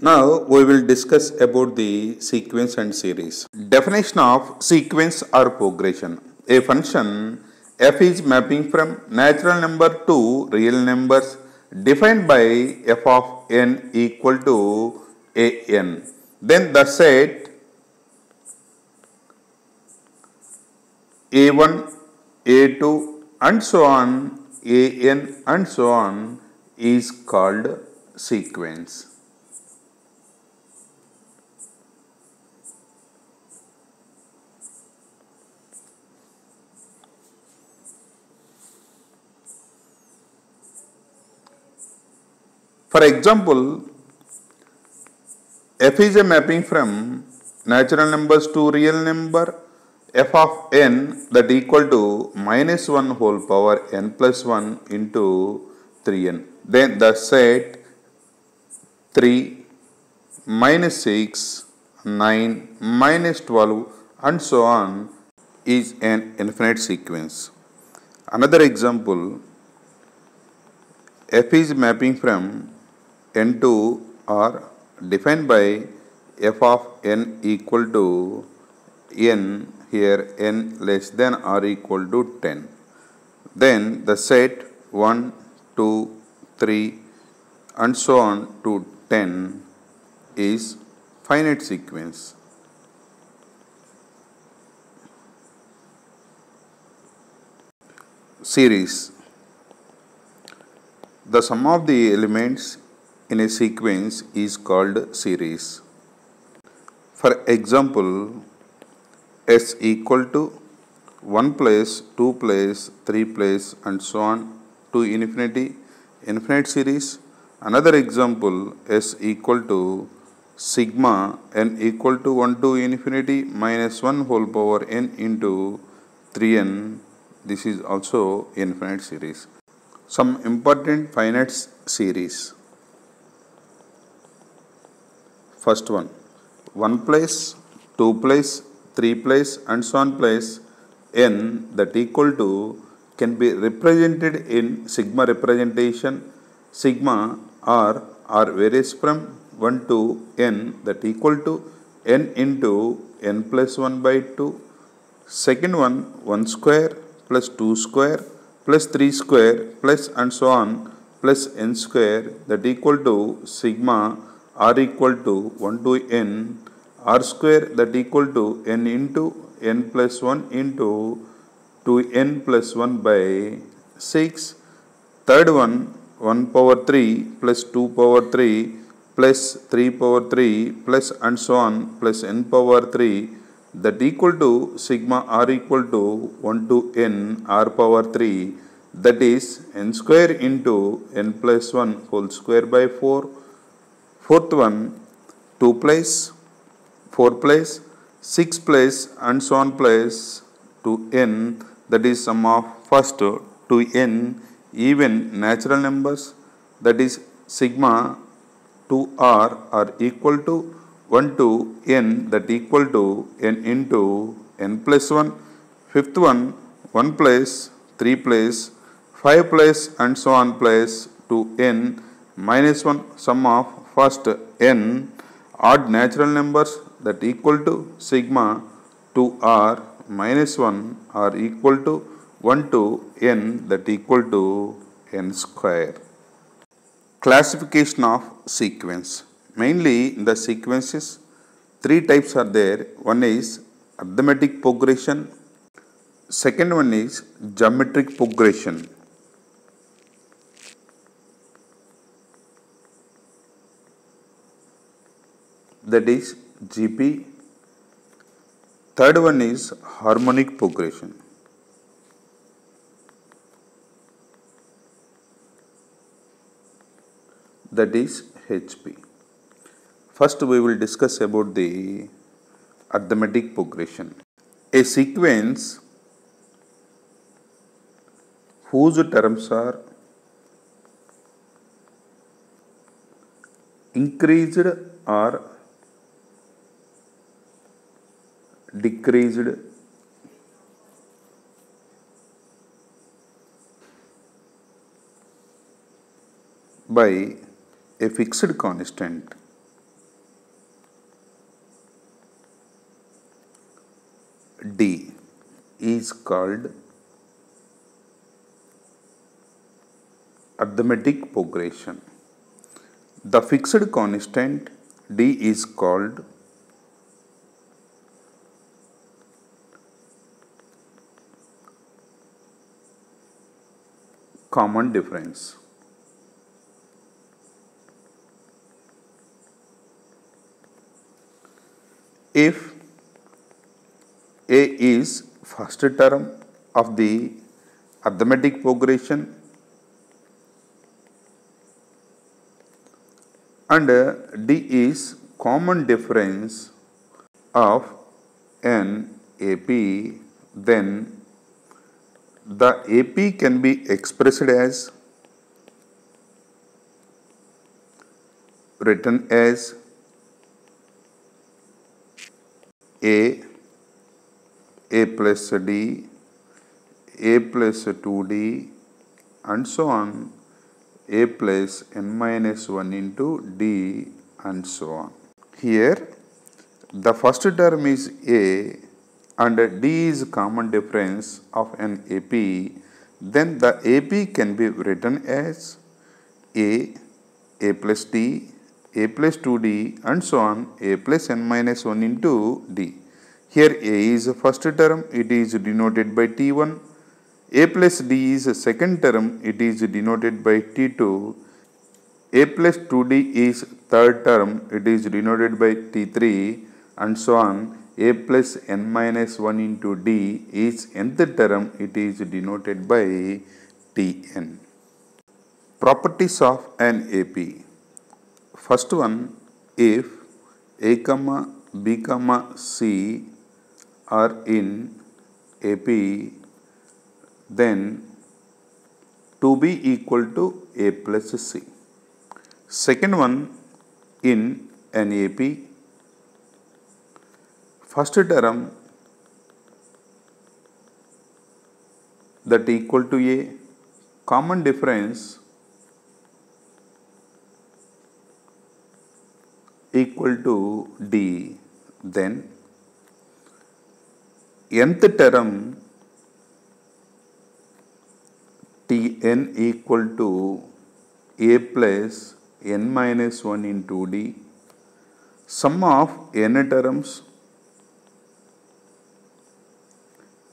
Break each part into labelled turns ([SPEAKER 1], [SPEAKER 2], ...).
[SPEAKER 1] Now we will discuss about the sequence and series. Definition of sequence or progression. A function f is mapping from natural number to real numbers defined by f of n equal to a n. Then the set a1, a2 and so on, an and so on is called sequence. For example, f is a mapping from natural numbers to real number f of n that equal to minus 1 whole power n plus 1 into 3n. Then the set 3, minus 6, 9, minus 12 and so on is an infinite sequence. Another example, f is mapping from n to r defined by f of n equal to n, here n less than or equal to 10. Then the set 1, 2, 3 and so on to 10 is finite sequence. Series. The sum of the elements in a sequence is called series. For example, s equal to 1 place, 2 place, 3 place and so on to infinity, infinite series. Another example, s equal to sigma n equal to 1 to infinity minus 1 whole power n into 3n. This is also infinite series. Some important finite series. First one, 1 place, 2 place, 3 place and so on place n that equal to can be represented in sigma representation. Sigma r varies from 1 to n that equal to n into n plus 1 by 2. Second one, 1 square plus 2 square plus 3 square plus and so on plus n square that equal to sigma r equal to 1 to n r square that equal to n into n plus 1 into 2n plus 1 by 6. Third one, 1 power 3 plus 2 power 3 plus 3 power 3 plus and so on plus n power 3 that equal to sigma r equal to 1 to n r power 3, that is n square into n plus 1 whole square by 4. Fourth one, 2 place, 4 place, 6 place and so on place to n, that is sum of first to n even natural numbers, that is sigma to r are equal to 1 to n that equal to n into n plus 1. Fifth one, 1 place, 3 place, 5 place and so on place to n minus 1 sum of first n odd natural numbers that equal to sigma to r minus 1 are equal to 1 to n that equal to n square. Classification of sequence. Mainly in the sequences, 3 types are there. One is arithmetic progression. Second one is geometric progression. That is GP. Third one is harmonic progression. That is HP. First we will discuss about the arithmetic progression. A sequence whose terms are increased or decreased by a fixed constant D is called arithmetic progression. The fixed constant D is called common difference. If A is first term of the arithmetic progression and D is common difference of an AP, then the AP can be expressed as written as A plus D, A plus 2D and so on, A plus n minus 1 into D and so on. Here the first term is A and D is common difference of an AP, then the AP can be written as A plus D, A plus 2D and so on, A plus n minus 1 into D. Here A is the first term, it is denoted by T1. A plus D is the second term, it is denoted by T2. A plus 2D is third term, it is denoted by T3 and so on. A plus n minus 1 into D is nth term, it is denoted by Tn. Properties of an AP. First one, if A, B, C are in AP, then 2B equal to A plus C. Second one, in an AP, first term that equal to A, common difference equal to D, then nth term Tn equal to A plus n minus 1 into D, sum of n terms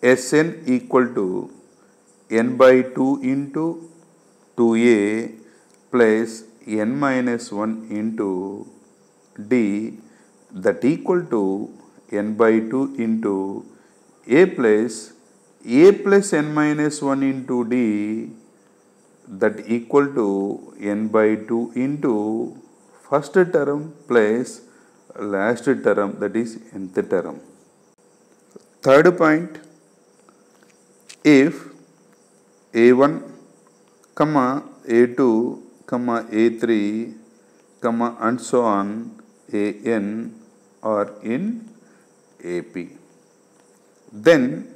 [SPEAKER 1] Sn equal to n by 2 into 2A plus n minus 1 into D, that equal to n by 2 into A plus n minus 1 into D, that equal to n by 2 into first term plus last term, that is nth term. Third point, if A1, A2, A3, and so on, An are in AP, then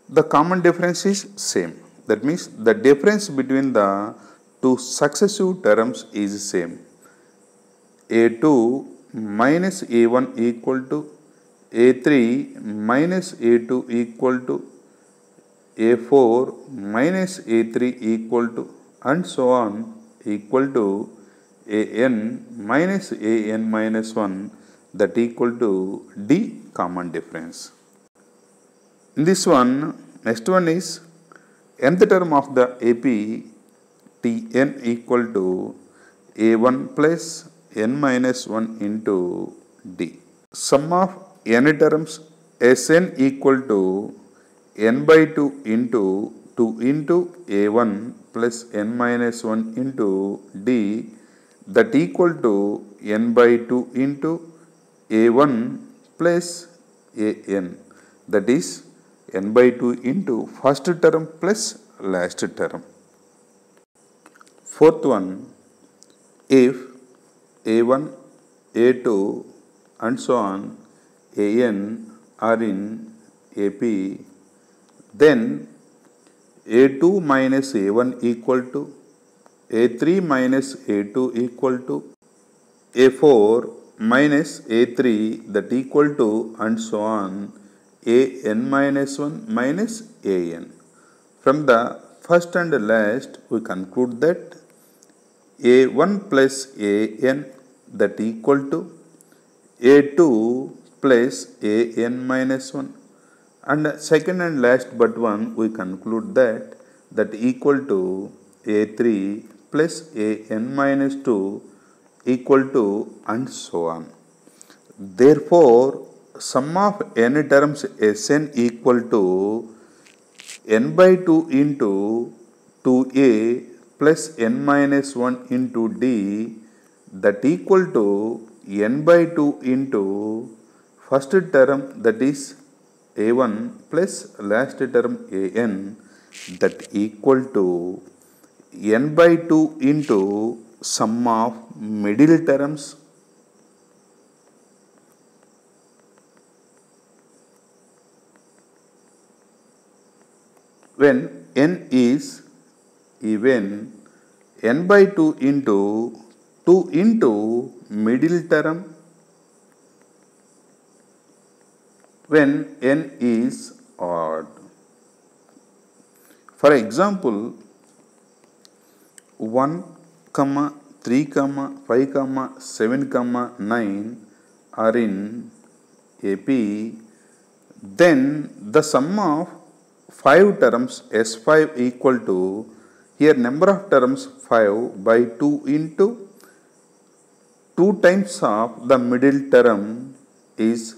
[SPEAKER 1] the common difference is same. That means the difference between the two successive terms is same. A2 minus A1 equal to A3 minus A2 equal to A4 minus A3 equal to and so on equal to An minus An minus 1, that equal to D common difference. In this one, next one is nth term of the AP Tn equal to A1 plus n minus 1 into D. Sum of n terms Sn equal to n by 2 into A1 plus n minus 1 into D, that equal to n by 2 into A1 plus An, that is n by 2 into first term plus last term. Fourth one, if A1, A2 and so on An are in AP, then A2 minus A1 equal to A3 minus A2 equal to A4 minus A3, that equal to and so on an minus 1 minus an. From the first and last, we conclude that a1 plus an that equal to a2 plus an minus 1, and second and last but one we conclude that equal to a3 plus an minus 2 equal to, and so on. Therefore, sum of n terms Sn equal to n by 2 into 2a plus n minus 1 into d that equal to n by 2 into first term that is a1 plus last term an that equal to n by 2 into sum of middle terms when n is even, n by 2 into middle term when n is odd. For example, 1, 3, 5, 7, 9 are in AP, then the sum of 5 terms S5 equal to, here number of terms 5 by 2 into 2 times of the middle term is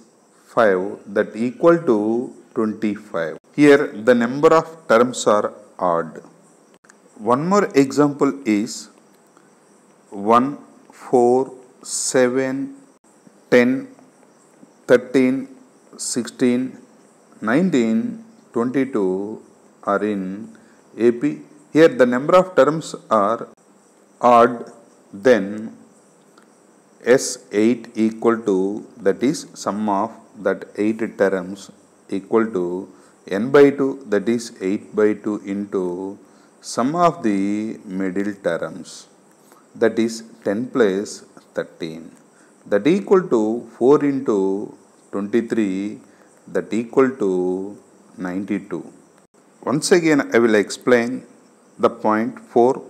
[SPEAKER 1] 5 that equal to 25. Here the number of terms are odd. One more example is 1, 4, 7, 10, 13, 16, 19, 22 are in AP. Here the number of terms are odd, then S8 equal to, that is sum of that 8 terms equal to n by 2 that is 8 by 2 into sum of the middle terms that is 10 plus 13 that equal to 4 into 23 that equal to 92. Once again I will explain the point 4.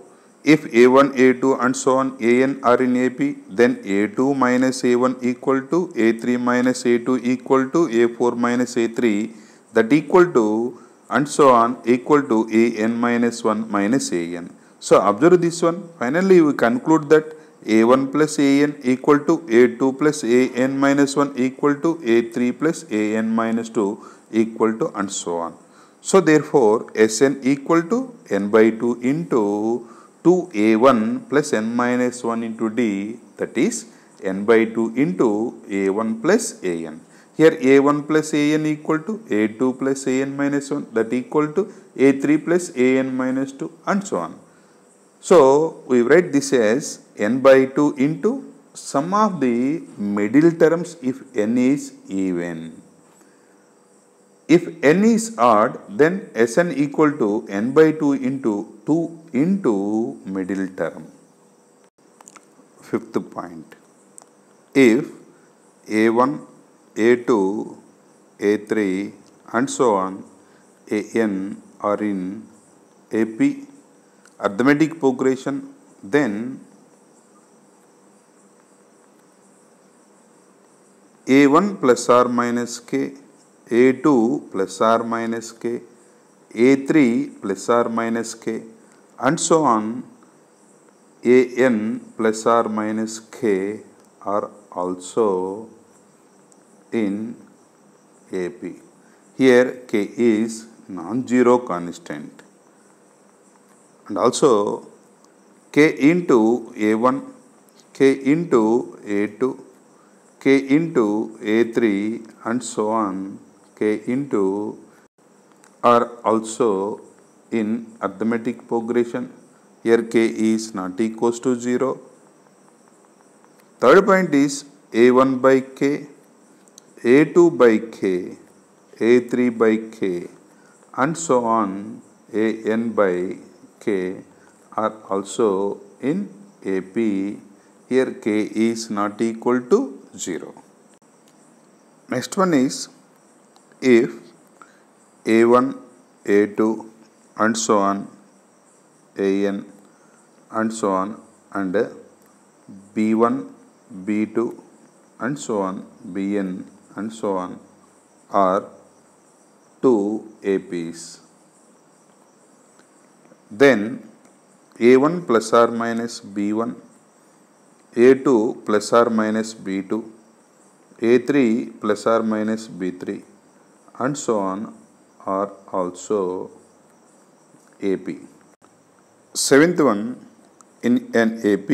[SPEAKER 1] If a1, a2 and so on an are in AP, then a2 minus a1 equal to a3 minus a2 equal to a4 minus a3 that equal to, and so on, equal to an minus 1 minus an. So observe this one. Finally we conclude that a1 plus an equal to a2 plus an minus 1 equal to a3 plus an minus 2 equal to, and so on. So therefore Sn equal to n by 2 into 2a1 plus n minus 1 into d, that is n by 2 into a1 plus an. Here a1 plus an equal to a2 plus an minus 1 that equal to a3 plus an minus 2, and so on. So we write this as n by 2 into sum of the middle terms if n is even. If n is odd, then Sn equal to n by 2 into 2 into middle term. Fifth point. If a1, a2, a3 and so on an are in AP arithmetic progression, then a1 plus or minus k, a2 plus or minus k, a3 plus or minus k, and so on an plus or minus k are also in AP. Here k is non-zero constant, and also k into a1, k into a2, k into a3 and so on, k into are also in arithmetic progression. Here k is not equals to 0. Third point is a1 by k, a2 by k, a3 by k and so on an by k are also in AP. Here k is not equal to 0. Next one is if A1, A2 and so on, AN and so on, and B1, B2 and so on, Bn and so on are two APs, then A1 plus or minus B1, A2 plus or minus B2, A3 plus or minus B3 and so on are also AP. Seventh one, in an AP,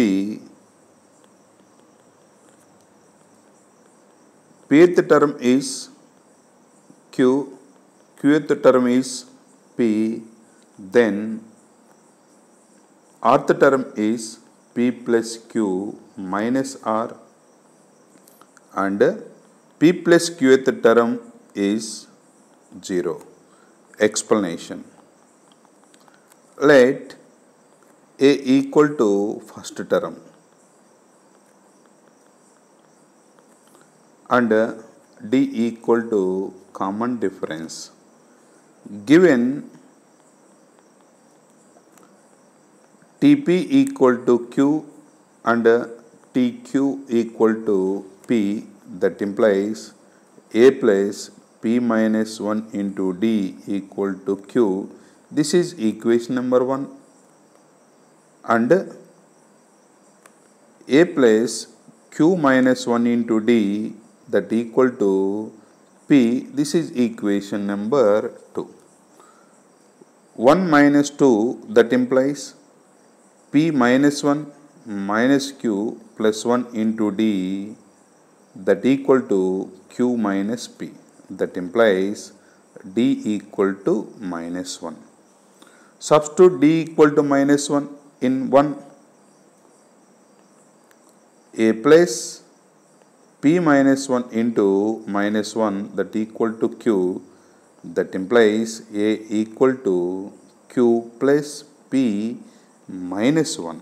[SPEAKER 1] pth term is Q, qth term is P, then rth term is P plus Q minus R, and P plus qth term is 0. Explanation. Let A equal to first term and D equal to common difference. Given Tp equal to Q and Tq equal to P, that implies A plus P minus 1 into D equal to Q. This is equation number 1. And A plus Q minus 1 into D that equal to P, this is equation number 2. 1 minus 2 that implies P minus 1 minus Q plus 1 into D that equal to Q minus P, that implies D equal to minus 1. Substitute D equal to minus 1 in 1. A plus P minus 1 into minus 1 that equal to Q, that implies A equal to Q plus P minus 1.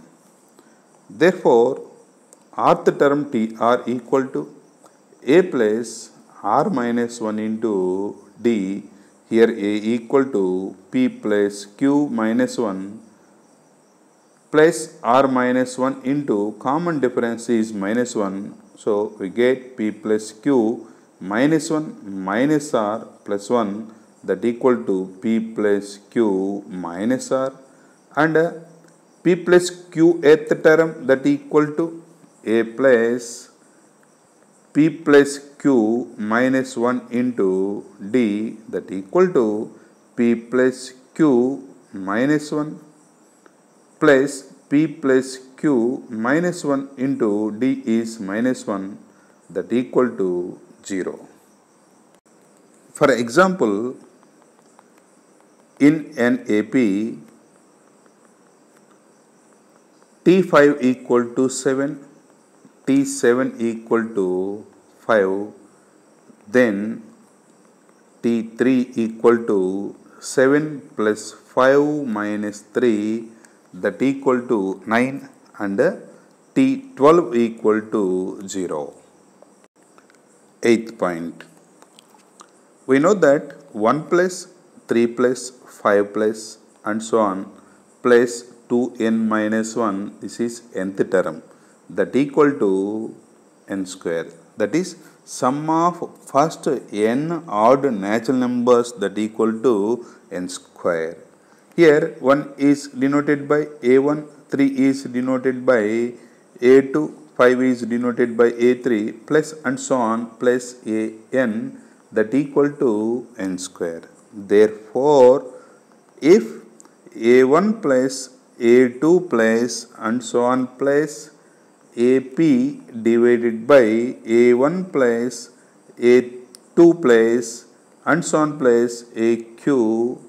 [SPEAKER 1] Therefore, rth term Tr equal to A plus R minus 1 into D, here A equal to P plus Q minus 1 plus R minus 1 into common difference is minus 1. So, we get P plus Q minus 1 minus R plus 1 that equal to P plus Q minus R, and P plus Q th term that equal to A plus P plus Q minus 1 into D that equal to P plus Q minus 1 plus P plus Q minus 1 into D is minus 1 that equal to 0. For example, in an AP, T5 equal to 7, T7 equal to 5, then T3 equal to 7 plus 5 minus 3 that equal to 9, and T12 equal to 0. Eighth point. We know that 1 plus 3 plus 5 plus and so on plus 2n minus 1, this is nth term, that equal to n square. That is sum of first n odd natural numbers that equal to n square. Here 1 is denoted by A1, 3 is denoted by A2, 5 is denoted by A3 plus and so on plus an that equal to n square. Therefore, if A1 plus A2 plus and so on plus AP divided by A1 plus A2 plus and so on plus AQ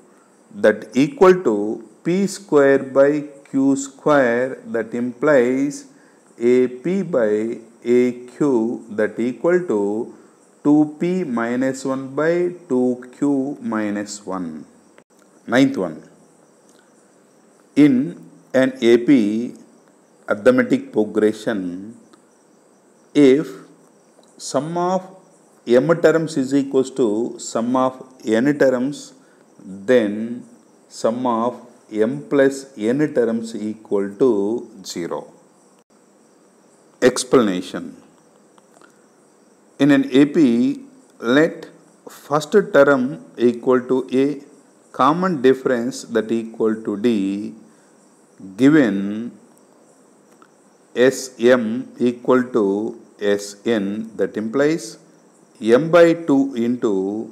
[SPEAKER 1] that equal to P square by Q square, that implies AP by AQ that equal to 2P minus 1 by 2Q minus 1. Ninth one. In an AP arithmetic progression, if sum of m terms is equals to sum of n terms, then sum of m plus n terms equal to 0. Explanation. In an AP, let first term equal to a, common difference that equal to d, given Sm equal to Sn, that implies m by 2 into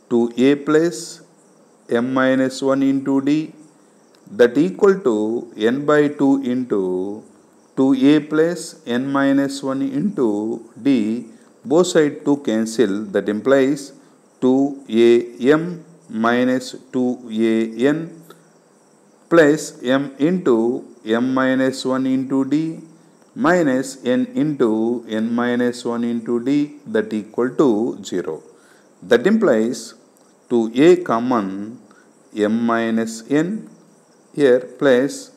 [SPEAKER 1] 2a plus m minus 1 into d, that equal to n by 2 into 2a plus n minus 1 into d, both side 2 cancel, that implies 2am minus 2an plus m into m minus 1 into d minus n into n minus 1 into d, that equal to 0. That implies 2a common m minus n here plus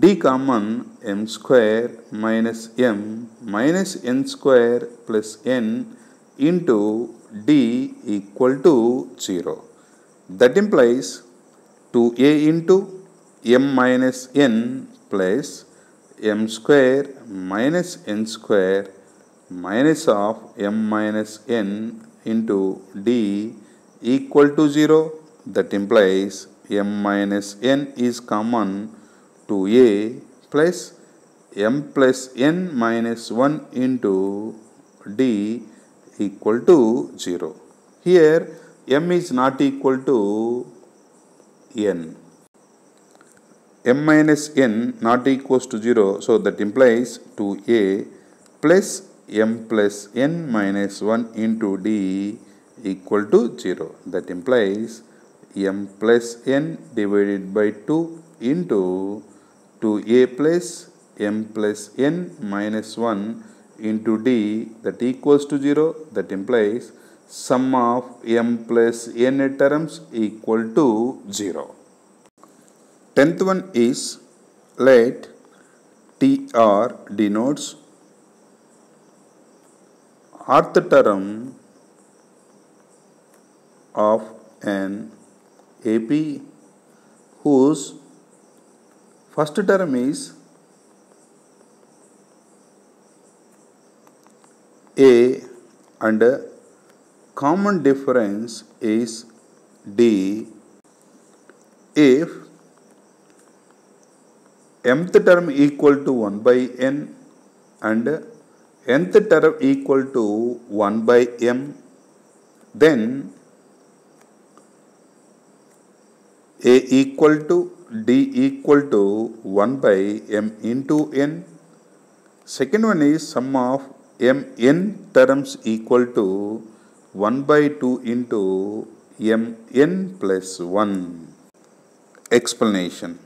[SPEAKER 1] d common m square minus m minus n square plus n into d equal to 0. That implies 2a into m minus n plus m square minus n square minus of m minus n into d equal to 0. That implies m minus n is common to a plus m plus n minus 1 into d equal to 0. Here m is not equal to n. M minus n not equals to 0, so that implies 2a plus m plus n minus 1 into d equal to 0. That implies m plus n divided by 2 into 2a plus m plus n minus 1 into d, that equals to 0. That implies sum of m plus n terms equal to 0. 10th one is, let TR denotes rth term of an AP whose first term is a and common difference is d if mth term equal to 1 by n and nth term equal to 1 by m, then a equal to d equal to 1 by m into n. Second one is sum of m n terms equal to 1 by 2 into m n plus 1. Explanation.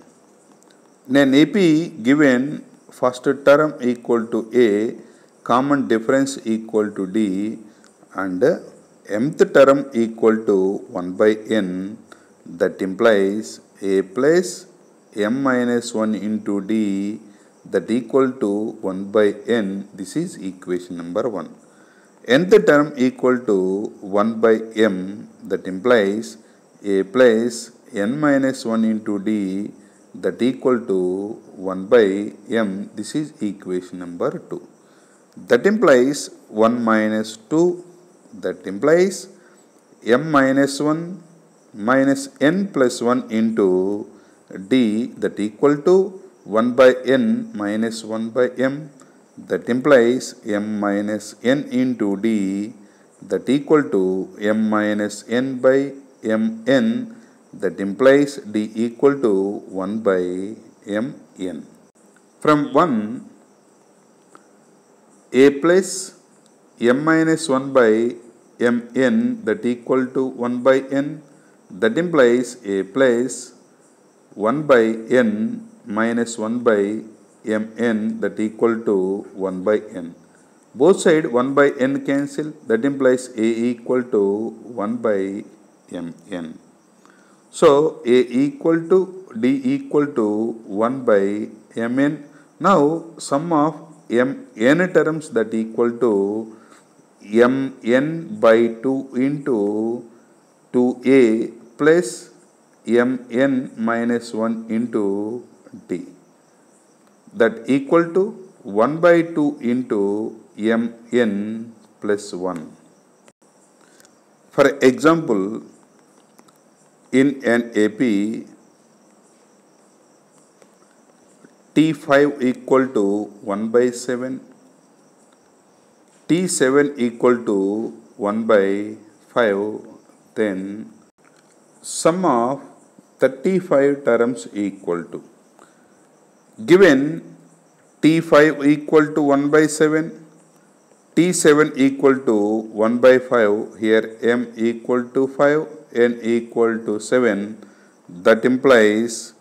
[SPEAKER 1] In an AP given first term equal to a, common difference equal to d, and mth term equal to 1 by n, that implies a plus m minus 1 into d, that equal to 1 by n. This is equation number 1. Nth term equal to 1 by m, that implies a plus n minus 1 into d, that equal to 1 by m. This is equation number 2. That implies 1 minus 2, that implies m minus 1 minus n plus 1 into d, that equal to 1 by n minus 1 by m, that implies m minus n into d, that equal to m minus n by m n, that implies d equal to 1 by m n. From 1, a plus m minus 1 by m n, that equal to 1 by n, that implies a plus 1 by n minus 1 by m n, that equal to 1 by n. Both side 1 by n cancel, that implies a equal to 1 by m n. So a equal to d equal to 1 by m n. Now sum of m n terms, that equal to mn by 2 into 2a plus mn minus 1 into d, that equal to 1 by 2 into mn plus 1. For example, in an AP, T5 equal to 1 by 7, T7 equal to 1 by 5, then sum of 35 terms equal to, given T5 equal to 1 by 7, T7 equal to 1 by 5, here m equal to 5, n equal to 7, that implies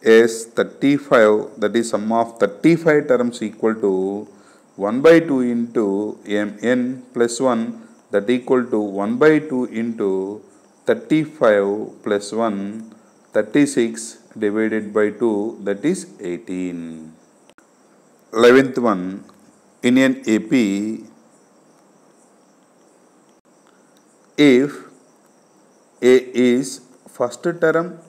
[SPEAKER 1] is 35, that is sum of 35 terms equal to 1 by 2 into mn plus 1, that equal to 1 by 2 into 35 plus 1, 36 divided by 2, that is 18. 11th one, in an AP, if A is first term,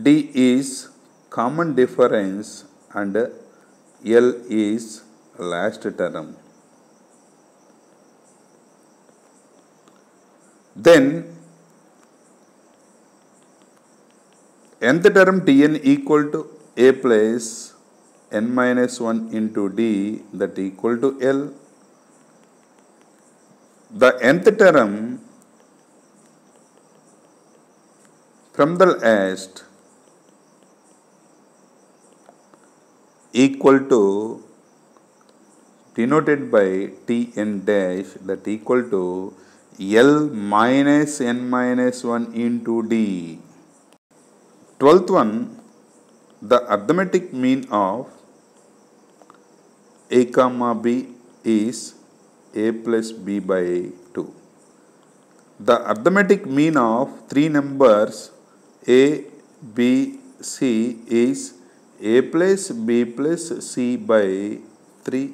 [SPEAKER 1] D is common difference and L is last term, then nth term Tn equal to A plus n minus 1 into D, that equal to L. The nth term from the last equal to, denoted by Tn dash, that equal to L minus n minus 1 into D. 12th one, the arithmetic mean of A comma B is A plus B by 2. The arithmetic mean of three numbers A, B, C is A plus B plus C by 3.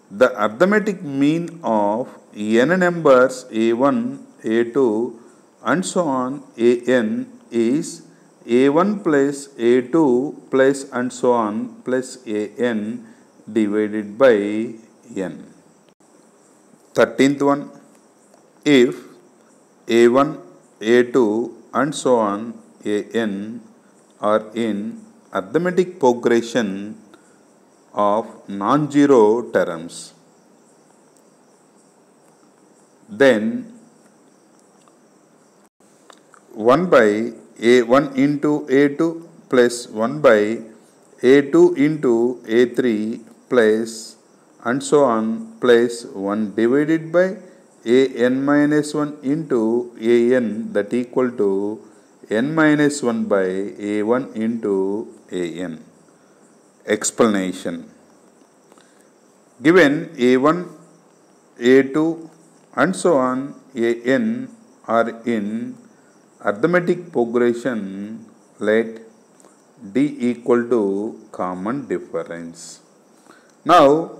[SPEAKER 1] The arithmetic mean of n numbers A1, A2 and so on An is A1 plus A2 plus and so on plus An divided by n. 13th one, if A1, A2 and so on An are in arithmetic progression of non-zero terms, then 1 by A1 into A2 plus 1 by A2 into A3 plus and so on plus 1 divided by An minus 1 into An, that equal to n minus 1 by A1 into An. Explanation. Given A1, A2 and so on An are in arithmetic progression, let D equal to common difference. Now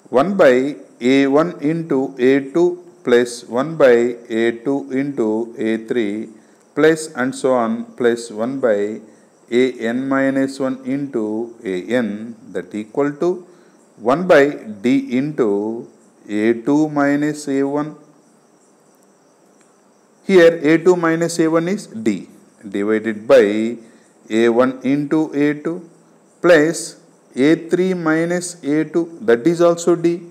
[SPEAKER 1] 1 by A1 into A2 plus 1 by A2 into A3 plus and so on plus 1 by An minus 1 into An, that equal to 1 by D into A2 minus A1. Here A2 minus A1 is D divided by A1 into A2 plus A3 minus A2, that is also D,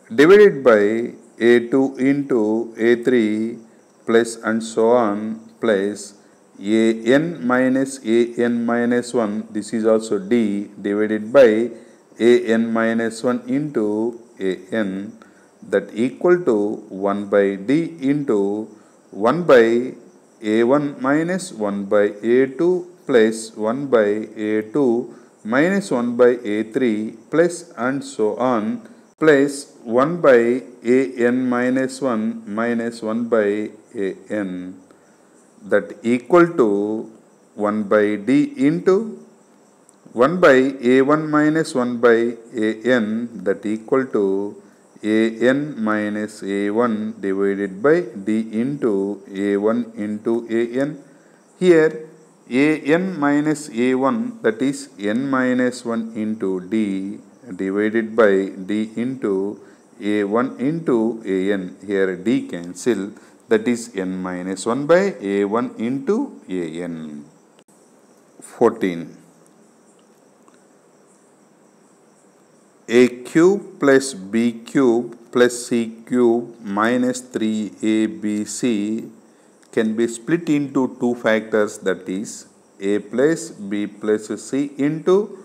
[SPEAKER 1] divided by A2 into A3 plus and so on plus An minus An minus 1, this is also D, divided by An minus 1 into An, that equal to 1 by D into 1 by A1 minus 1 by A2 plus 1 by A2 minus 1 by A3 plus and so on plus 1 by An minus 1 minus 1 by An, that equal to 1 by D into 1 by A1 minus 1 by An, that equal to an minus a1 divided by d into a1 into an. Here an minus a1, that is n minus 1 into d divided by d into a1 into an. Here d cancel, that is n minus 1 by a1 into an. 14. A cube plus b cube plus c cube minus 3abc can be split into two factors, that is a plus b plus c into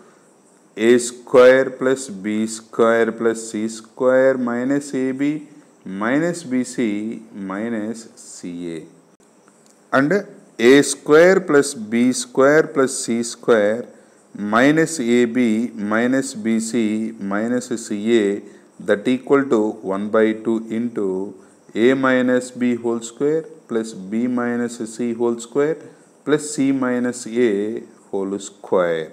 [SPEAKER 1] a square plus b square plus c square minus ab minus bc minus ca, and a square plus b square plus c square minus ab minus bc minus ca, that equal to 1 by 2 into a minus b whole square plus b minus c whole square plus c minus a whole square.